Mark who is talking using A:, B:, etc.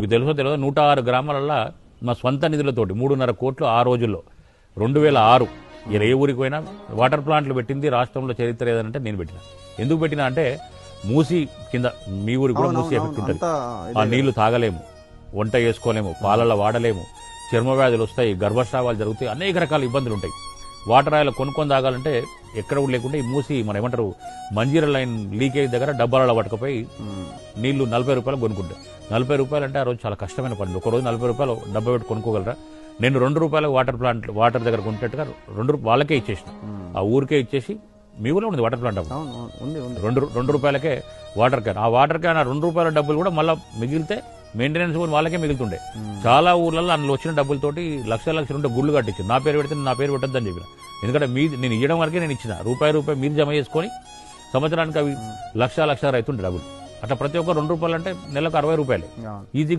A: మీకు తెలుసో తెలియదు 106 గ్రామాలల్లో మా స్వంత నిధులతోటి 3.5 కోట్లు ఆ రోజుల్లో 2006 ఇలా ఏ ఊరికి పోయినా వాటర్ ప్లాంట్లు పెట్టింది రాష్ట్రంలో చరిత్ర ఏదంటే నేను పెట్టిన. ఎందుకు పెట్టినా అంటే మూసి కింద మీ ఊరికి కూడా మూసి ఎఫెక్ట్ ఉంటుంది. ఆ నీళ్లు తాగలేము, వంట చేసుకోలేము, పాలల్లో వాడలేము, చర్మ వ్యాధులు వస్తాయి, గర్భస్రావాలు జరుగుతాయి, అనేక రకాల ఇబ్బందులు ఉంటాయి. వాటర్ ఆయిల్ కొనుక్కొని తాగాలంటే ఎక్కడ కూడా లేకుంటే ఈ మూసి మన ఏమంటారు మంజీరా లైన్ లీకేజ్ దగ్గర డబ్బాలలో పట్టుకుపోయి నీళ్లు 40 రూపాయలు కొనుక్కుంటాయి. 40 రూపాయలు అంటే ఆ రోజు చాలా కష్టమైన పని. ఒక రోజు 40 రూపాయలు డబ్బా పెట్టి కొనుక్కోగలరా? నేను 2 రూపాయలు వాటర్ దగ్గర కొనుట్టేట్టుగా 2 వాళ్ళకే ఇచ్చేసిన. ఆ ఊరికే ఇచ్చేసి మీ ఊళ్ళో ఉంది వాటర్ ప్లాంట్ 2 రూపాయలకే వాటర్ క్యాన్. ఆ వాటర్ క్యాన్ 2 రూపాయల డబ్బులు కూడా మళ్ళీ మిగిలితే మెయింటెనెన్స్ కూడా వాళ్ళకే మిగులుతుండే. చాలా ఊర్లలో అందులో వచ్చిన డబ్బులతోటి లక్షలు ఉంటే గుళ్ళు కట్టించింది. నా పేరు పెడితే నా పేరు పెట్టద్దని చెప్పిన. ఎందుకంటే నేను ఇవ్వడం వరకే నేను ఇచ్చిన. రూపాయి మీరు జమ చేసుకొని సంవత్సరానికి అవి లక్ష అవుతుండే డబ్బులు. అట్లా ప్రతి ఒక్క 2 రూపాయలు అంటే నెలకు 60 రూపాయలు ఈజీ